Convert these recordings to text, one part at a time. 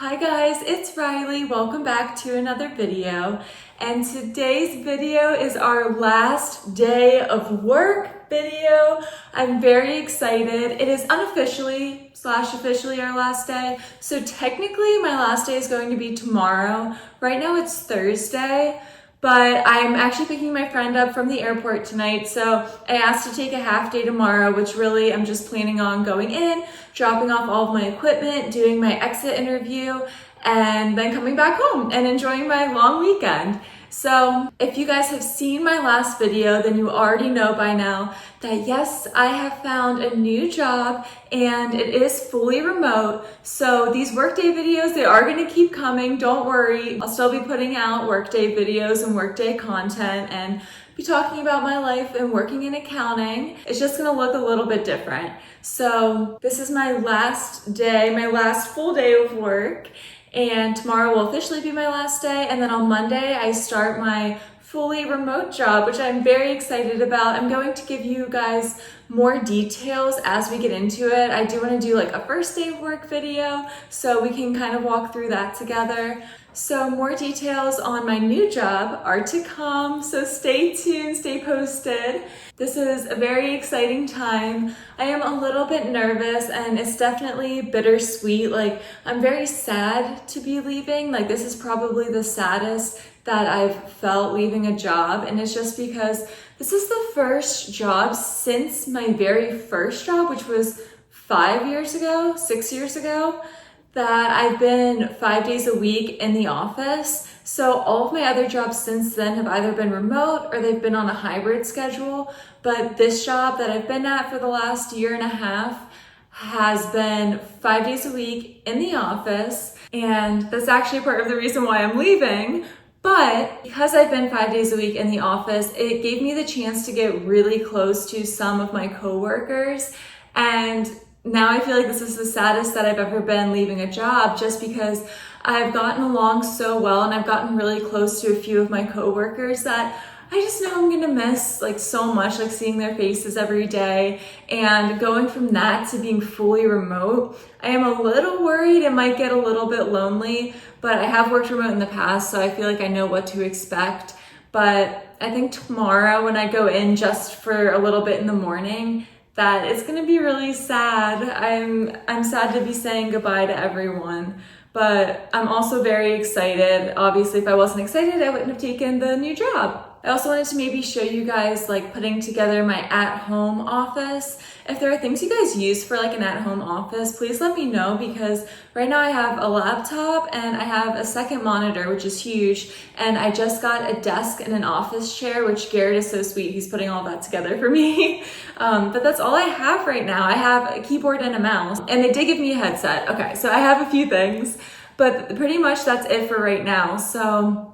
Hi guys, it's Riley. Welcome back to another video. And today's video is our last day of work video. I'm very excited. It is unofficially / officially our last day. So technically my last day is going to be tomorrow. Right now it's Thursday, but I'm actually picking my friend up from the airport tonight. So I asked to take a half day tomorrow, which really I'm just planning on going in, dropping off all of my equipment, doing my exit interview, and then coming back home and enjoying my long weekend. So if you guys have seen my last video, then you already know by now that yes, I have found a new job and it is fully remote. So these workday videos, they are gonna keep coming, don't worry. I'll still be putting out workday videos and workday content and be talking about my life and working in accounting. It's just gonna look a little bit different. So this is my last day, my last full day of work. And tomorrow will officially be my last day. And then on Monday, I start my fully remote job, which I'm very excited about. I'm going to give you guys more details as we get into it. I do want to do like a first day of work video so we can kind of walk through that together. So more details on my new job are to come, so stay tuned, stay posted. This is a very exciting time. I am a little bit nervous and it's definitely bittersweet. Like, I'm very sad to be leaving. Like, this is probably the saddest that I've felt leaving a job, and it's just because this is the first job since my very first job, which was 5 years ago, 6 years ago, that I've been 5 days a week in the office. So all of my other jobs since then have either been remote or they've been on a hybrid schedule. But this job that I've been at for the last year and a half has been 5 days a week in the office. And that's actually part of the reason why I'm leaving. But because I've been 5 days a week in the office, it gave me the chance to get really close to some of my coworkers. And now I feel like this is the saddest that I've ever been leaving a job, just because I've gotten along so well and I've gotten really close to a few of my coworkers that I just know I'm gonna miss like so much, like seeing their faces every day. And going from that to being fully remote, I am a little worried it might get a little bit lonely, but I have worked remote in the past, so I feel like I know what to expect. But I think tomorrow when I go in just for a little bit in the morning, that it's gonna be really sad. I'm sad to be saying goodbye to everyone, but I'm also very excited. Obviously, if I wasn't excited, I wouldn't have taken the new job. I also wanted to maybe show you guys like putting together my at-home office. If there are things you guys use for like an at-home office, please let me know, because right now I have a laptop and I have a second monitor, which is huge. And I just got a desk and an office chair, which Garrett is so sweet. He's putting all that together for me. But that's all I have right now. I have a keyboard and a mouse, and they did give me a headset. Okay, so I have a few things, but pretty much that's it for right now. So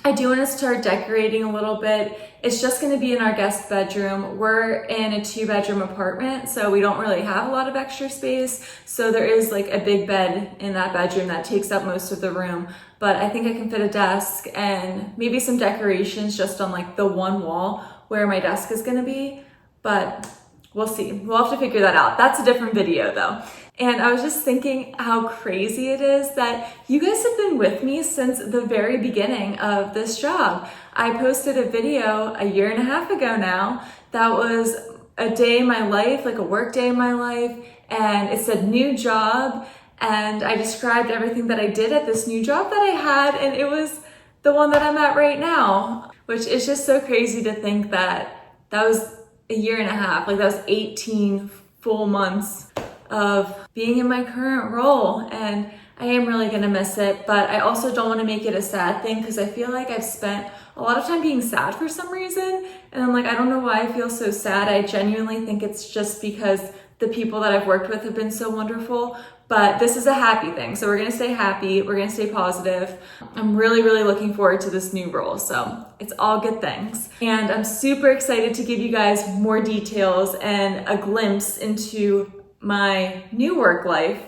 I do want to start decorating a little bit. It's just going to be in our guest bedroom. We're in a 2-bedroom apartment, so we don't really have a lot of extra space. So there is like a big bed in that bedroom that takes up most of the room. But I think I can fit a desk and maybe some decorations just on like the one wall where my desk is going to be. But we'll see. We'll have to figure that out. That's a different video though. And I was just thinking how crazy it is that you guys have been with me since the very beginning of this job. I posted a video a year and a half ago now that was a day in my life, like a work day in my life, and it said new job, and I described everything that I did at this new job that I had, and it was the one that I'm at right now, which is just so crazy to think that that was a year and a half, like that was 18 full months of being in my current role, and I am really gonna miss it. But I also don't want to make it a sad thing, because I feel like I've spent a lot of time being sad for some reason, and I'm like, I don't know why I feel so sad. I genuinely think it's just because the people that I've worked with have been so wonderful. But this is a happy thing, so we're gonna stay happy, we're gonna stay positive. I'm really looking forward to this new role, so it's all good things. And I'm super excited to give you guys more details and a glimpse into my new work life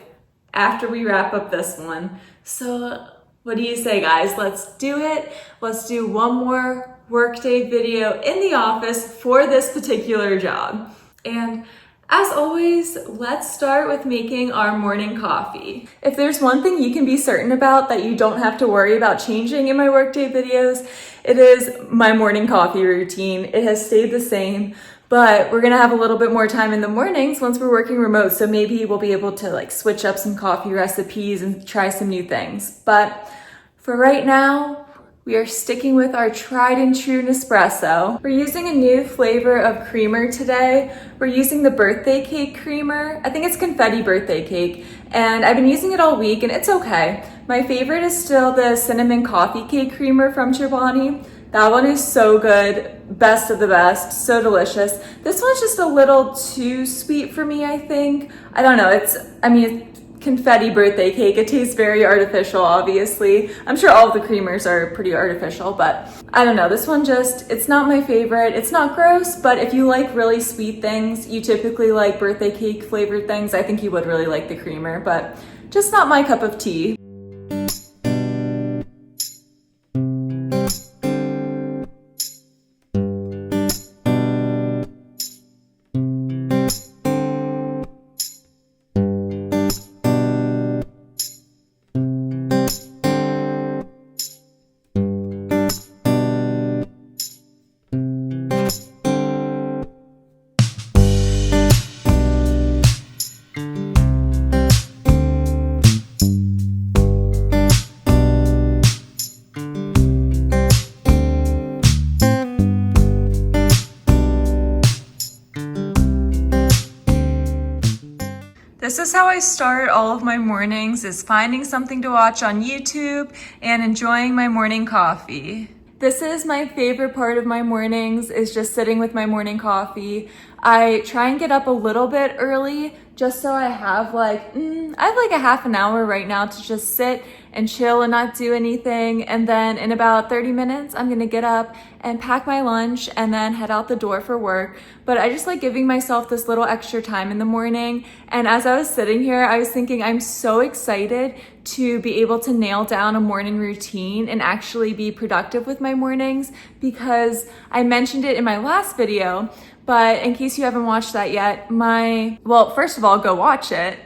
after we wrap up this one. So what do you say, guys? Let's do it. Let's do one more workday video in the office for this particular job. And As always, let's start with making our morning coffee. If there's one thing you can be certain about that you don't have to worry about changing in my workday videos, it is my morning coffee routine. It has stayed the same, but we're gonna have a little bit more time in the mornings once we're working remote, so maybe we'll be able to like switch up some coffee recipes and try some new things. But for right now, we are sticking with our tried and true Nespresso. We're using a new flavor of creamer today. We're using the birthday cake creamer. I think it's confetti birthday cake, and I've been using it all week and it's okay. My favorite is still the cinnamon coffee cake creamer from Chobani. That one is so good, best of the best, so delicious. This one's just a little too sweet for me, I think. I don't know, it's confetti birthday cake. It tastes very artificial, obviously. I'm sure all of the creamers are pretty artificial, but I don't know. This one it's not my favorite. It's not gross, but if you like really sweet things, you typically like birthday cake flavored things, I think you would really like the creamer, but just not my cup of tea. This is how I start all of my mornings, is finding something to watch on YouTube and enjoying my morning coffee. This is my favorite part of my mornings, is just sitting with my morning coffee. I try and get up a little bit early just so I have like a half an hour right now to just sit and chill and not do anything. And then in about 30 minutes, I'm gonna get up and pack my lunch and then head out the door for work. But I just like giving myself this little extra time in the morning. And as I was sitting here, I was thinking I'm so excited to be able to nail down a morning routine and actually be productive with my mornings, because I mentioned it in my last video, but in case you haven't watched that yet, first of all, go watch it.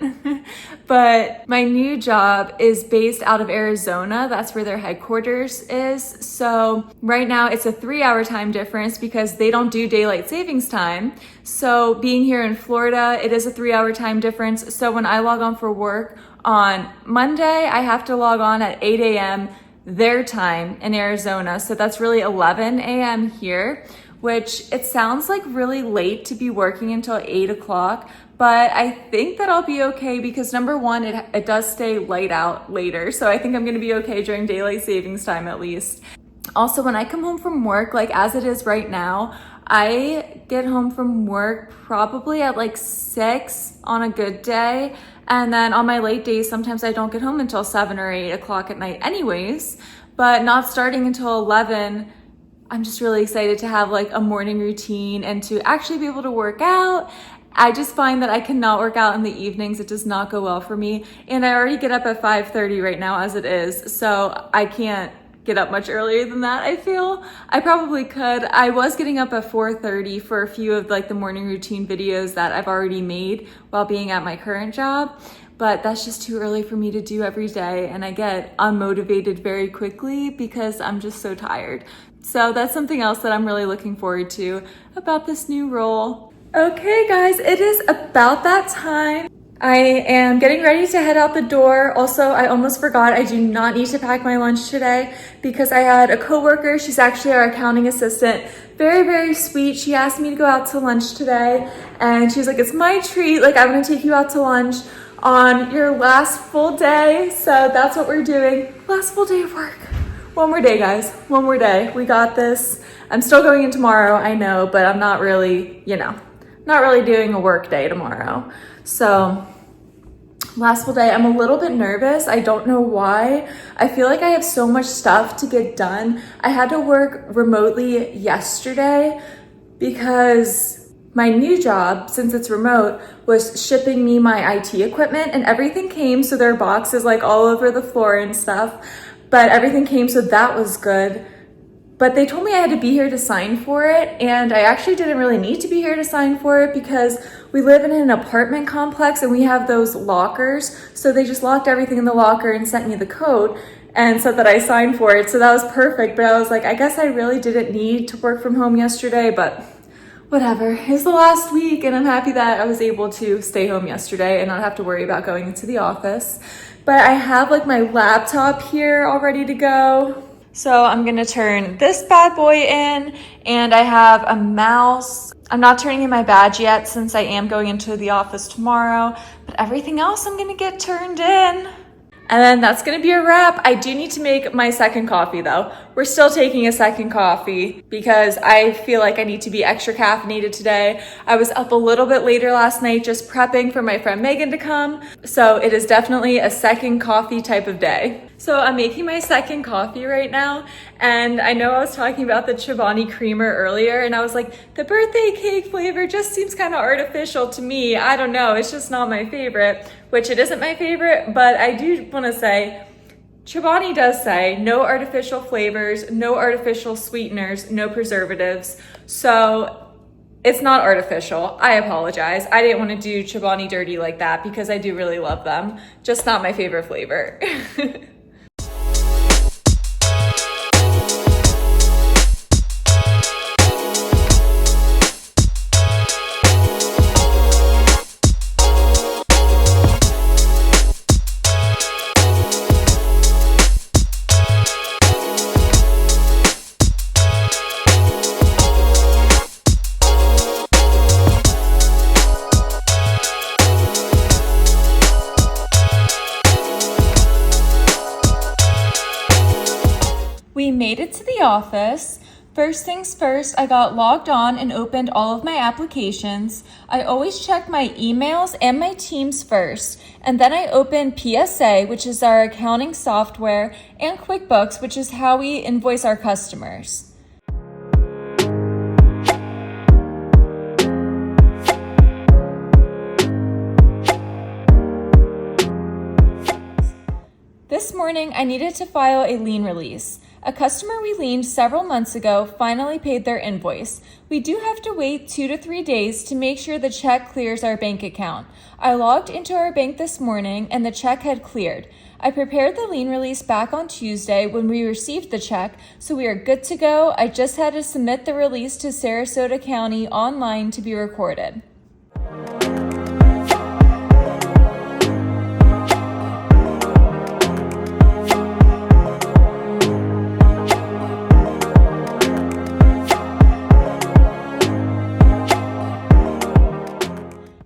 But my new job is based out of Arizona. That's where their headquarters is. So right now it's a 3-hour time difference because they don't do daylight savings time. So being here in Florida, it is a 3-hour time difference. So when I log on for work on Monday, I have to log on at 8 a.m. their time in Arizona. So that's really 11 a.m. here, which it sounds like really late to be working until 8 o'clock, but I think that I'll be okay because number one, it does stay light out later. So I think I'm gonna be okay during daylight savings time at least. Also, when I come home from work, like as it is right now, I get home from work probably at like 6 on a good day. And then on my late days, sometimes I don't get home until 7 or 8 o'clock at night anyways, but not starting until 11. I'm just really excited to have like a morning routine and to actually be able to work out. I just find that I cannot work out in the evenings. It does not go well for me. And I already get up at 5:30 right now as it is. So I can't get up much earlier than that, I feel. I probably could. I was getting up at 4:30 for a few of like the morning routine videos that I've already made while being at my current job. But that's just too early for me to do every day. And I get unmotivated very quickly because I'm just so tired. So that's something else that I'm really looking forward to about this new role. Okay guys, it is about that time. I am getting ready to head out the door. Also, I almost forgot, I do not need to pack my lunch today because I had a coworker, she's actually our accounting assistant, very, very sweet. She asked me to go out to lunch today and she's like, it's my treat, like I'm gonna take you out to lunch on your last full day. So that's what we're doing, last full day of work. One more day, guys, one more day. We got this. I'm still going in tomorrow, I know, but I'm not really, not really doing a work day tomorrow. So last full day, I'm a little bit nervous. I don't know why. I feel like I have so much stuff to get done. I had to work remotely yesterday because my new job, since it's remote, was shipping me my IT equipment and everything came. So there are boxes like all over the floor and stuff, but everything came, so that was good. but they told me I had to be here to sign for it, and I actually didn't really need to be here to sign for it because we live in an apartment complex and we have those lockers. So they just locked everything in the locker and sent me the code and said that I signed for it. So that was perfect. But I was like, I guess I really didn't need to work from home yesterday, but whatever. It's the last week and I'm happy that I was able to stay home yesterday and not have to worry about going into the office. But I have like my laptop here all ready to go. So I'm gonna turn this bad boy in, and I have a mouse. I'm not turning in my badge yet since I am going into the office tomorrow, but everything else I'm gonna get turned in. And then that's gonna be a wrap. I do need to make my second coffee though. We're still taking a second coffee because I feel like I need to be extra caffeinated today. I was up a little bit later last night just prepping for my friend Megan to come. So it is definitely a second coffee type of day. So I'm making my second coffee right now. And I know I was talking about the Chobani creamer earlier and I was like, the birthday cake flavor just seems kind of artificial to me. I don't know, it's just not my favorite, which it isn't my favorite, but I do want to say, Chobani does say no artificial flavors, no artificial sweeteners, no preservatives. So it's not artificial. I apologize. I didn't want to do Chobani dirty like that because I do really love them. Just not my favorite flavor. We made it to the office. First things first, I got logged on and opened all of my applications. I always check my emails and my Teams first, and then I open PSA, which is our accounting software, and QuickBooks, which is how we invoice our customers. This morning, I needed to file a lien release. A customer we liened several months ago finally paid their invoice. We do have to wait 2 to 3 days to make sure the check clears our bank account. I logged into our bank this morning and the check had cleared. I prepared the lien release back on Tuesday when we received the check, so we are good to go. I just had to submit the release to Sarasota County online to be recorded.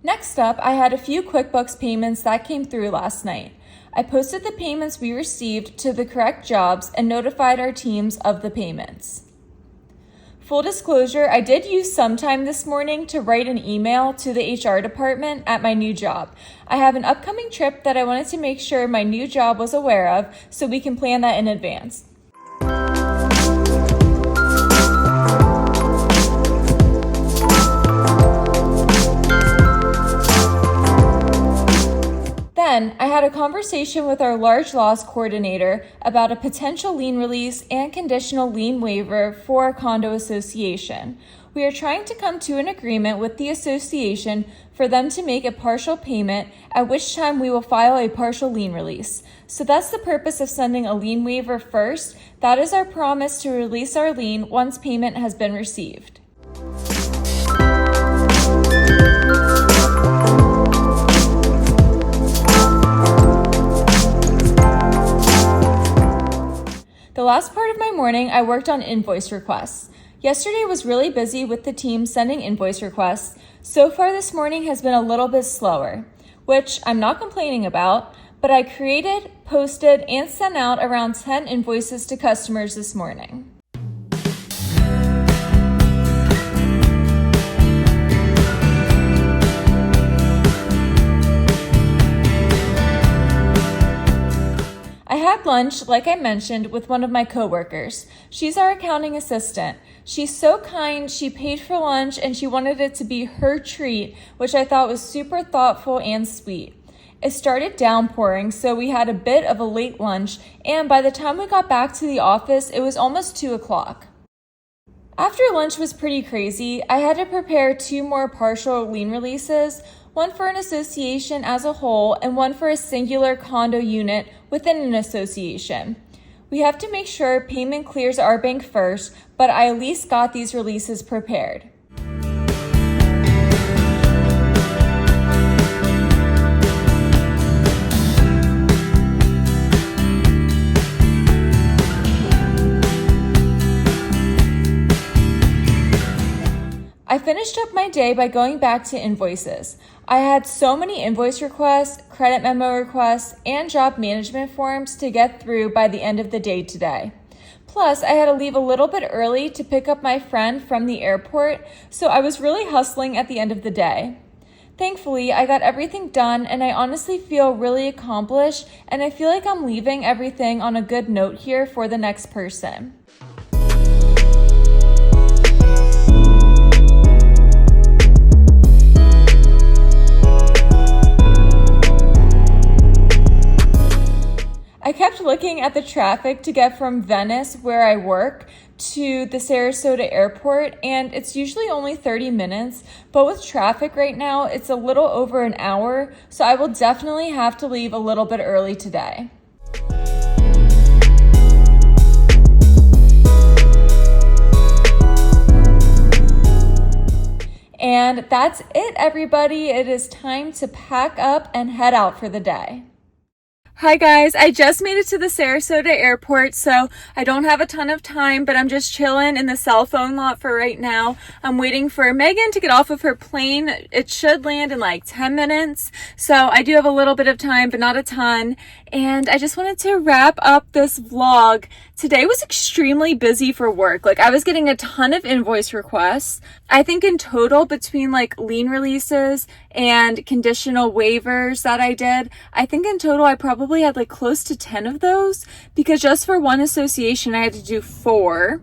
Next up, I had a few QuickBooks payments that came through last night. I posted the payments we received to the correct jobs and notified our teams of the payments. Full disclosure, I did use some time this morning to write an email to the HR department at my new job. I have an upcoming trip that I wanted to make sure my new job was aware of so we can plan that in advance. Then, I had a conversation with our large loss coordinator about a potential lien release and conditional lien waiver for a condo association. We are trying to come to an agreement with the association for them to make a partial payment, at which time we will file a partial lien release. So that's the purpose of sending a lien waiver first. That is our promise to release our lien once payment has been received. The last part of my morning, I worked on invoice requests. Yesterday was really busy with the team sending invoice requests. So far this morning has been a little bit slower, which I'm not complaining about, but I created, posted, and sent out around 10 invoices to customers this morning. I had lunch, like I mentioned, with one of my coworkers. She's our accounting assistant. She's so kind, she paid for lunch and she wanted it to be her treat, which I thought was super thoughtful and sweet. It started downpouring, so we had a bit of a late lunch, and by the time we got back to the office, it was almost 2 o'clock. After lunch was pretty crazy, I had to prepare 2 more partial lien releases, one for an association as a whole and one for a singular condo unit within an association. We have to make sure payment clears our bank first, but I at least got these releases prepared. I finished up my day by going back to invoices. I had so many invoice requests, credit memo requests, and job management forms to get through by the end of the day today. Plus, I had to leave a little bit early to pick up my friend from the airport, so I was really hustling at the end of the day. Thankfully, I got everything done and I honestly feel really accomplished, and I feel like I'm leaving everything on a good note here for the next person. I kept looking at the traffic to get from Venice, where I work, to the Sarasota airport, and it's usually only 30 minutes, but with traffic right now, it's a little over an hour, so I will definitely have to leave a little bit early today. And that's it, everybody. It is time to pack up and head out for the day. Hi guys, I just made it to the Sarasota airport, so I don't have a ton of time, but I'm just chilling in the cell phone lot for right now. I'm waiting for Megan to get off of her plane. It should land in like 10 minutes, so I do have a little bit of time, but not a ton. And I just wanted to wrap up this vlog. Today was extremely busy for work. Like, I was getting a ton of invoice requests. I think in total, between like lien releases and conditional waivers that I did, I think in total I probably had like close to 10 of those, because just for one association I had to do 4.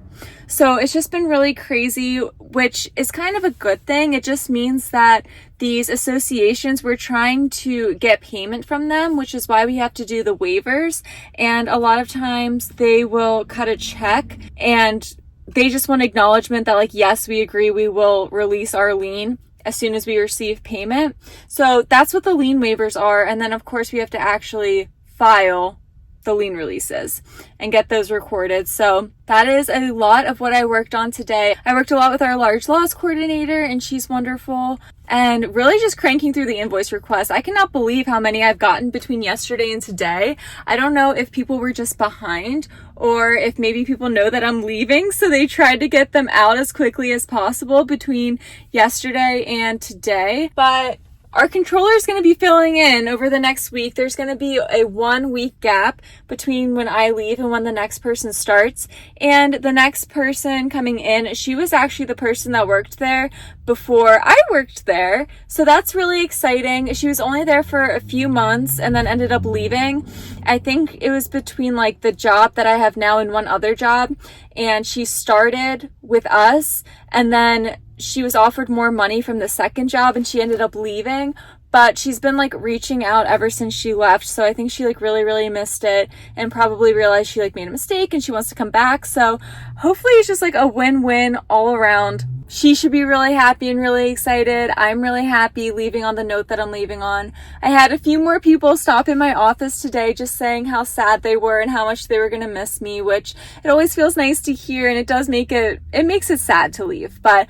So it's just been really crazy, which is kind of a good thing. It just means that these associations, we're trying to get payment from them, which is why we have to do the waivers. And a lot of times they will cut a check and they just want acknowledgement that like, yes, we agree, we will release our lien as soon as we receive payment. So that's what the lien waivers are. And then of course we have to actually file the lien releases and get those recorded. So that is a lot of what I worked on today. I worked a lot with our large loss coordinator, and she's wonderful, and really just cranking through the invoice requests. I cannot believe how many I've gotten between yesterday and today. I don't know if people were just behind or if maybe people know that I'm leaving, so they tried to get them out as quickly as possible between yesterday and today. But our controller is going to be filling in over the next week. There's going to be a 1-week gap between when I leave and when the next person starts. And the next person coming in, she was actually the person that worked there before I worked there. So that's really exciting. She was only there for a few months and then ended up leaving. I think it was between like the job that I have now and one other job. And she started with us, and then she was offered more money from the second job and she ended up leaving, but she's been like reaching out ever since she left. So I think she like really missed it and probably realized she like made a mistake and she wants to come back. So hopefully it's just like a win-win all around. She should be really happy and really excited. I'm really happy leaving on the note that I'm leaving on. I had a few more people stop in my office today just saying how sad they were and how much they were going to miss me, which it always feels nice to hear, and it makes it sad to leave. But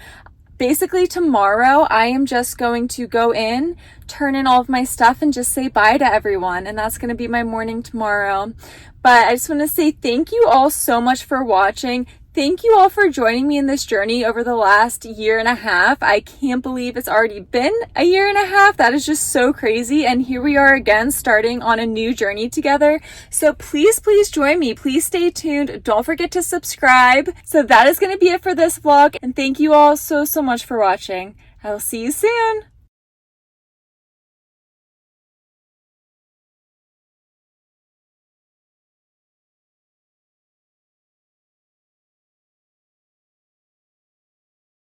basically tomorrow I am just going to go in, turn in all of my stuff, and just say bye to everyone. And that's going to be my morning tomorrow. But I just want to say thank you all so much for watching. Thank you all for joining me in this journey over the last 1.5 years. I can't believe it's already been a 1.5 years. That is just so crazy. And here we are again, starting on a new journey together. So please join me. Please stay tuned. Don't forget to subscribe. So that is going to be it for this vlog. And thank you all so much for watching. I will see you soon.